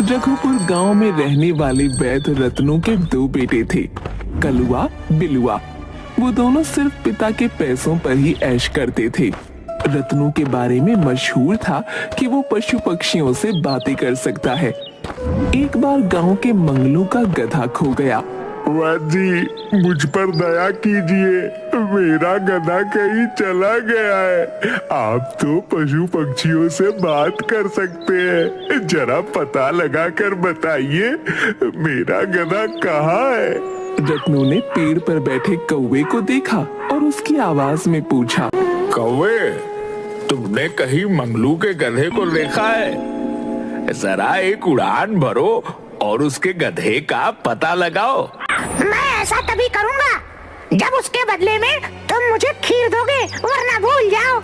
रघुपुर गांव में रहने वाले वैद रत्नू के दो बेटे थे, कलुआ बिलुआ। वो दोनों सिर्फ पिता के पैसों पर ही ऐश करते थे। रत्नू के बारे में मशहूर था कि वो पशु पक्षियों से बातें कर सकता है। एक बार गांव के मंगलू का गधा खो गया। वैद जी, मुझ पर दया कीजिए, मेरा गधा कहीं चला गया है। आप तो पशु पक्षियों से बात कर सकते हैं, जरा पता लगा कर बताइए मेरा गधा कहाँ है। रत्नू ने पेड़ पर बैठे कौवे को देखा और उसकी आवाज में पूछा, कौवे, तुमने कहीं मंगलू के गधे को देखा है? जरा एक उड़ान भरो और उसके गधे का पता लगाओ। मैं ऐसा तभी करूँगा जब उसके बदले में तुम मुझे खीर दोगे, वरना भूल जाओ।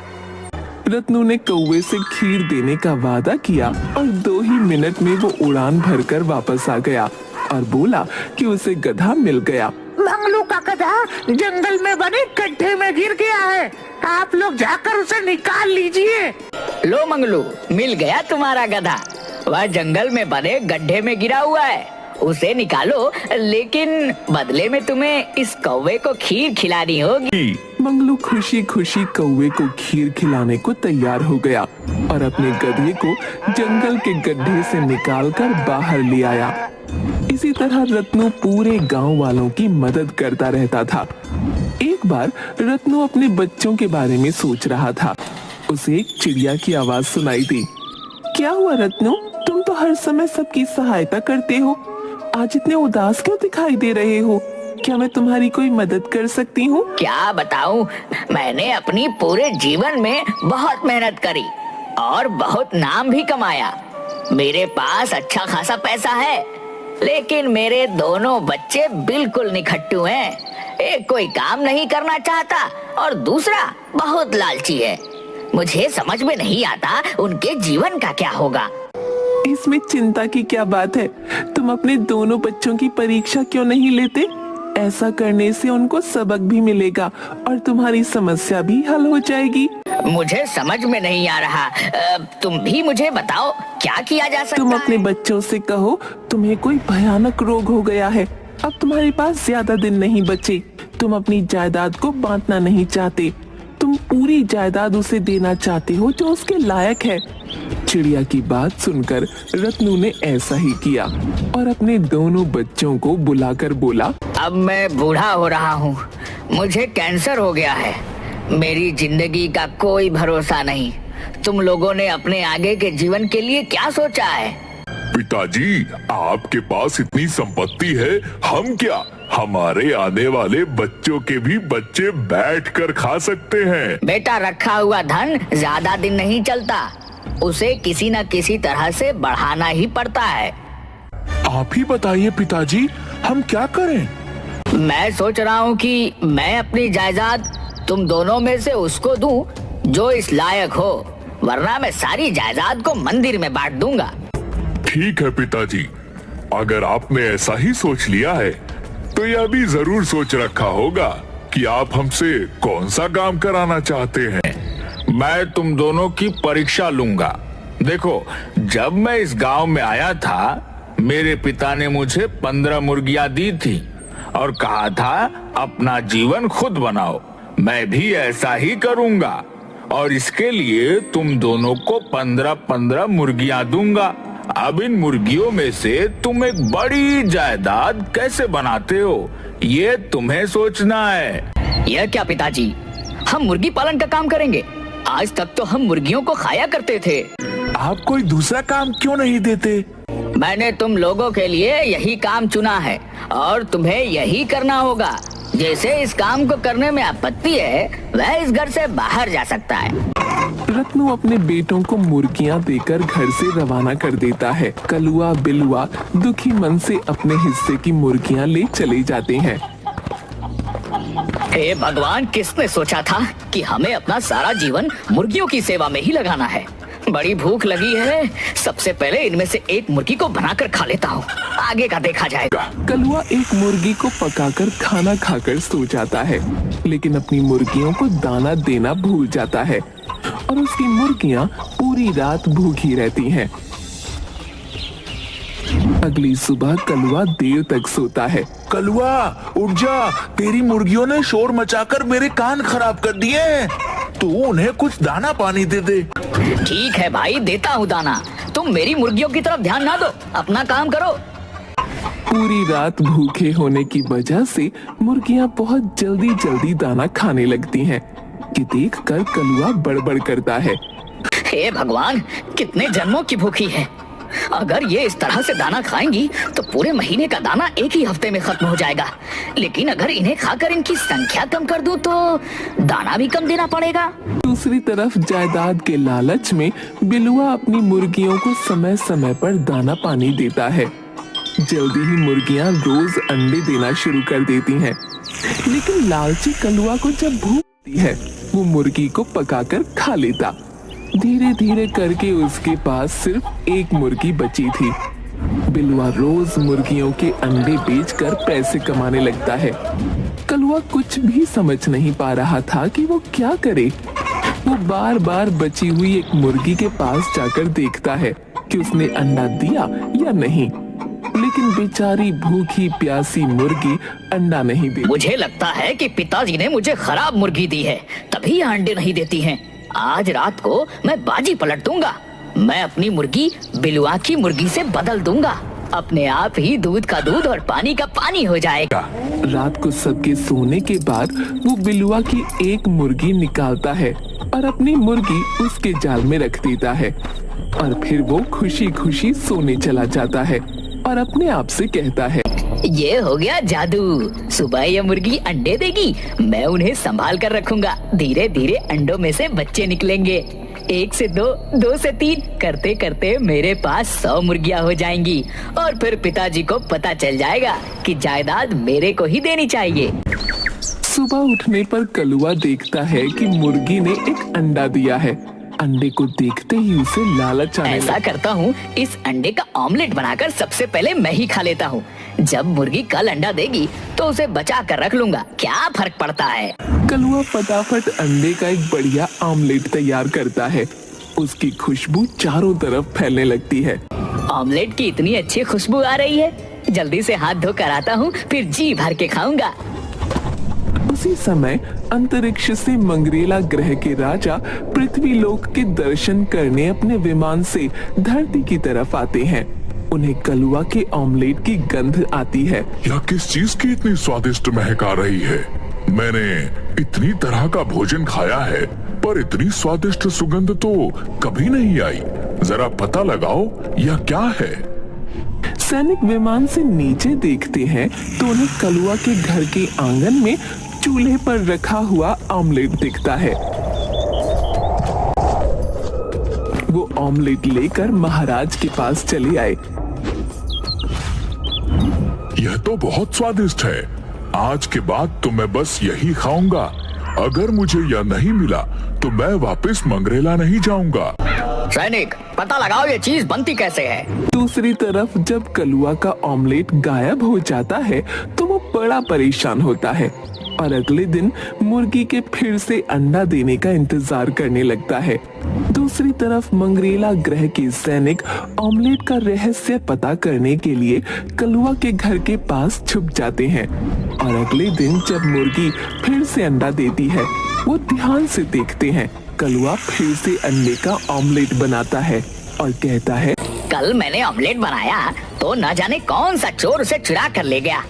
रत्नू ने कौवे से खीर देने का वादा किया और 2 ही मिनट में वो उड़ान भरकर वापस आ गया और बोला कि उसे गधा मिल गया। मंगलू का गधा जंगल में बने गड्ढे में गिर गया है, आप लोग जाकर उसे निकाल लीजिए। लो मंगलू, मिल गया तुम्हारा गधा। वह जंगल में बने गड्ढे में गिरा हुआ है, उसे निकालो, लेकिन बदले में तुम्हें इस कौवे को खीर खिलानी होगी। मंगलू खुशी खुशी कौवे को खीर खिलाने को तैयार हो गया और अपने गधे को जंगल के गड्ढे से निकालकर बाहर ले आया। इसी तरह रत्नू पूरे गांव वालों की मदद करता रहता था। एक बार रत्नू अपने बच्चों के बारे में सोच रहा था। उसे एक चिड़िया की आवाज सुनाई दी। क्या हुआ रत्नू, तुम तो हर समय सबकी सहायता करते हो, आज इतने उदास क्यों दिखाई दे रहे हो? क्या मैं तुम्हारी कोई मदद कर सकती हूँ? क्या बताऊं, मैंने अपनी पूरे जीवन में बहुत मेहनत करी और बहुत नाम भी कमाया। मेरे पास अच्छा खासा पैसा है, लेकिन मेरे दोनों बच्चे बिल्कुल निखट्टू हैं। एक कोई काम नहीं करना चाहता और दूसरा बहुत लालची है। मुझे समझ में नहीं आता उनके जीवन का क्या होगा। इसमें चिंता की क्या बात है? तुम अपने दोनों बच्चों की परीक्षा क्यों नहीं लेते? ऐसा करने से उनको सबक भी मिलेगा और तुम्हारी समस्या भी हल हो जाएगी। मुझे समझ में नहीं आ रहा, तुम भी मुझे बताओ क्या किया जा सकता तुम है? अपने बच्चों से कहो तुम्हें कोई भयानक रोग हो गया है, अब तुम्हारे पास ज्यादा दिन नहीं बचे। तुम अपनी जायदाद को बांटना नहीं चाहते, तुम पूरी जायदाद उसे देना चाहते हो जो उसके लायक है। चिड़िया की बात सुनकर रत्नू ने ऐसा ही किया और अपने दोनों बच्चों को बुलाकर बोला, अब मैं बूढ़ा हो रहा हूँ, मुझे कैंसर हो गया है, मेरी जिंदगी का कोई भरोसा नहीं। तुम लोगों ने अपने आगे के जीवन के लिए क्या सोचा है? पिताजी, आपके पास इतनी संपत्ति है, हम क्या, हमारे आने वाले बच्चों के भी बच्चे बैठकर खा सकते हैं। बेटा, रखा हुआ धन ज्यादा दिन नहीं चलता, उसे किसी न किसी तरह से बढ़ाना ही पड़ता है। आप ही बताइए पिताजी, हम क्या करें? मैं सोच रहा हूँ कि मैं अपनी जायदाद तुम दोनों में से उसको दूं जो इस लायक हो, वरना मैं सारी जायदाद को मंदिर में बांट दूंगा। ठीक है पिताजी, अगर आपने ऐसा ही सोच लिया है तो यह भी जरूर सोच रखा होगा कि आप हमसे कौन सा काम कराना चाहते हैं। मैं तुम दोनों की परीक्षा लूंगा। देखो, जब मैं इस गांव में आया था, मेरे पिता ने मुझे 15 मुर्गियां दी थी और कहा था अपना जीवन खुद बनाओ। मैं भी ऐसा ही करूंगा और इसके लिए तुम दोनों को 15-15 मुर्गियां दूंगा। अब इन मुर्गियों में से तुम एक बड़ी जायदाद कैसे बनाते हो, ये तुम्हें सोचना है। यह क्या पिताजी, हम मुर्गी पालन का काम करेंगे? आज तक तो हम मुर्गियों को खाया करते थे। आप कोई दूसरा काम क्यों नहीं देते? मैंने तुम लोगों के लिए यही काम चुना है और तुम्हें यही करना होगा। जैसे इस काम को करने में आपत्ति है, वह इस घर से बाहर जा सकता है। रत्नू अपने बेटों को मुर्गियां देकर घर से रवाना कर देता है। कलुआ बिलुआ दुखी मन से अपने हिस्से की मुर्गियां ले चले जाते हैं। हे भगवान, किसने सोचा था कि हमें अपना सारा जीवन मुर्गियों की सेवा में ही लगाना है। बड़ी भूख लगी है, सबसे पहले इनमें से एक मुर्गी को बनाकर खा लेता हूँ, आगे का देखा जाएगा। कलुआ एक मुर्गी को पकाकर खाना खाकर सो जाता है, लेकिन अपनी मुर्गियों को दाना देना भूल जाता है और उसकी मुर्गियां पूरी रात भूखी रहती हैं। अगली सुबह कलुआ देर तक सोता है। कलुआ उठ जा, तेरी मुर्गियों ने शोर मचाकर मेरे कान खराब कर दिए हैं। तू उन्हें कुछ दाना पानी दे दे। ठीक है भाई, देता हूँ दाना। तुम मेरी मुर्गियों की तरफ ध्यान ना दो, अपना काम करो। पूरी रात भूखे होने की वजह से मुर्गियां बहुत जल्दी जल्दी दाना खाने लगती हैं कि देखकर कलुआ बड़बड़ करता है। हे भगवान, कितने जन्मों की भूखी है। अगर ये इस तरह से दाना खाएंगी तो पूरे महीने का दाना एक ही हफ्ते में खत्म हो जाएगा। लेकिन अगर इन्हें खाकर इनकी संख्या कम कर दूं तो दाना भी कम देना पड़ेगा। दूसरी तरफ जायदाद के लालच में बिलुआ अपनी मुर्गियों को समय समय पर दाना पानी देता है। जल्दी ही मुर्गियां रोज अंडे देना शुरू कर देती हैं। लेकिन लालची कलुआ को जब भूख लगती है वो मुर्गी को पकाकर खा लेता। धीरे धीरे करके उसके पास सिर्फ एक मुर्गी बची थी। बिलुआ रोज मुर्गियों के अंडे बेचकर पैसे कमाने लगता है। कलुआ कुछ भी समझ नहीं पा रहा था कि वो क्या करे। वो बार बार बची हुई एक मुर्गी के पास जाकर देखता है कि उसने अंडा दिया या नहीं, लेकिन बेचारी भूखी प्यासी मुर्गी अंडा नहीं देती। मुझे लगता है कि पिताजी ने मुझे खराब मुर्गी दी है, तभी ये अंडे नहीं देती हैं। आज रात को मैं बाजी पलट दूंगा। मैं अपनी मुर्गी बिलुआ की मुर्गी से बदल दूंगा। अपने आप ही दूध का दूध और पानी का पानी हो जाएगा। रात को सबके सोने के बाद वो बिलुआ की एक मुर्गी निकालता है और अपनी मुर्गी उसके जाल में रख देता है। और फिर वो खुशी खुशी सोने चला जाता है और अपने आप से कहता है, ये हो गया जादू। सुबह ये मुर्गी अंडे देगी, मैं उन्हें संभाल कर रखूंगा। धीरे धीरे अंडों में से बच्चे निकलेंगे। 1 से 2, 2 से 3 करते करते मेरे पास 100 मुर्गियां हो जाएंगी। और फिर पिताजी को पता चल जाएगा कि जायदाद मेरे को ही देनी चाहिए। सुबह उठने पर कलुआ देखता है कि मुर्गी ने एक अंडा दिया है। अंडे को देखते ही उसे लालच आने ऐसा करता हूँ, इस अंडे का ऑमलेट बनाकर सबसे पहले मैं ही खा लेता हूँ। जब मुर्गी कल अंडा देगी तो उसे बचा कर रख लूंगा, क्या फर्क पड़ता है। कलुआ फटाफट अंडे का एक बढ़िया ऑमलेट तैयार करता है। उसकी खुशबू चारों तरफ फैलने लगती है। ऑमलेट की इतनी अच्छी खुशबू आ रही है, जल्दी से हाथ धोकर आता हूँ, फिर जी भर के खाऊंगा। उसी समय अंतरिक्ष से मंगरेला ग्रह के राजा पृथ्वी लोक के दर्शन करने अपने विमान से धरती की तरफ आते हैं। उन्हें कलुआ के ऑमलेट की गंध आती है। यह किस चीज की इतनी स्वादिष्ट महक आ रही है? मैंने इतनी तरह का भोजन खाया है पर इतनी स्वादिष्ट सुगंध तो कभी नहीं आई। जरा पता लगाओ यह क्या है। सैनिक विमान से नीचे देखते हैं तो उन्हें कलुआ के घर के आंगन में चूल्हे पर रखा हुआ ऑमलेट दिखता है। वो ऑमलेट लेकर महाराज के पास चले आए। यह तो बहुत स्वादिष्ट है। आज के बाद तो मैं बस यही खाऊंगा। अगर मुझे यह नहीं मिला तो मैं वापस मंगरेला नहीं जाऊंगा। सैनिक, पता लगाओ ये चीज बनती कैसे है। दूसरी तरफ जब कलुआ का ऑमलेट गायब हो जाता है तो वो बड़ा परेशान होता है और अगले दिन मुर्गी के फिर से अंडा देने का इंतजार करने लगता है। दूसरी तरफ मंगरेला ग्रह के सैनिक ऑमलेट का रहस्य पता करने के लिए कलुआ के घर के पास छुप जाते हैं और अगले दिन जब मुर्गी फिर से अंडा देती है वो ध्यान से देखते हैं। कलुआ फिर से अंडे का ऑमलेट बनाता है और कहता है, कल मैंने ऑमलेट बनाया तो न जाने कौन सा चोर उसे चुरा कर ले गया।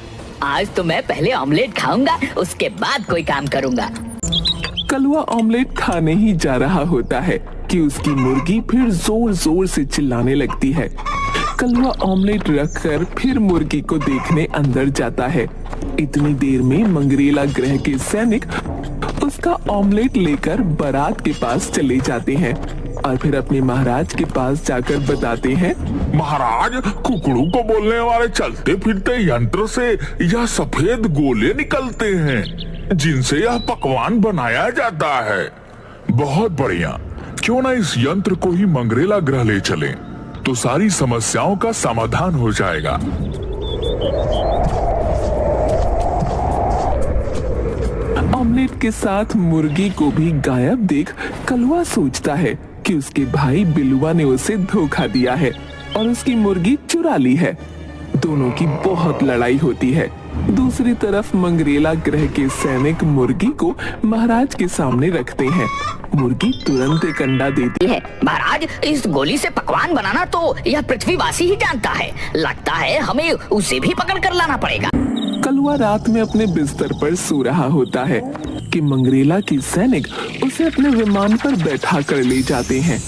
आज तो मैं पहले ऑमलेट खाऊंगा, उसके बाद कोई काम करूंगा। कलुआ ऑमलेट खाने ही जा रहा होता है कि उसकी मुर्गी फिर जोर जोर से चिल्लाने लगती है। कलुआ ऑमलेट रखकर फिर मुर्गी को देखने अंदर जाता है। इतनी देर में मंगरेला ग्रह के सैनिक उसका ऑमलेट लेकर बारात के पास चले जाते हैं और फिर अपने महाराज के पास जाकर बताते हैं, महाराज, कुकड़ू को बोलने वाले चलते फिरते यंत्र से यह सफेद गोले निकलते हैं जिनसे यह पकवान बनाया जाता है। बहुत बढ़िया, क्यों ना इस यंत्र को ही मंगरेला ग्रह ले चलें, तो सारी समस्याओं का समाधान हो जाएगा। ऑमलेट के साथ मुर्गी को भी गायब देख कलुआ सोचता है कि उसके भाई बिलुआ ने उसे धोखा दिया है और उसकी मुर्गी चुरा ली है। दोनों की बहुत लड़ाई होती है। दूसरी तरफ मंगरेला ग्रह के सैनिक मुर्गी को महाराज के सामने रखते हैं। मुर्गी तुरंत एक अंडा देती है। महाराज, इस गोली से पकवान बनाना तो यह पृथ्वीवासी ही जानता है। लगता है हमें उसे भी पकड़ कर लाना पड़ेगा। कलुआ रात में अपने बिस्तर पर सो रहा होता है कि मंगरेला के सैनिक उसे अपने विमान पर बैठा कर ले जाते हैं।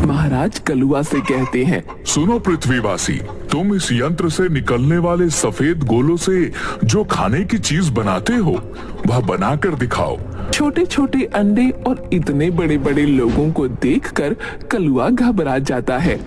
महाराज कलुआ से कहते हैं, सुनो पृथ्वीवासी, तुम इस यंत्र से निकलने वाले सफेद गोलों से जो खाने की चीज बनाते हो वह बनाकर दिखाओ। छोटे छोटे अंडे और इतने बड़े बड़े लोगों को देखकर कलुआ घबरा जाता है।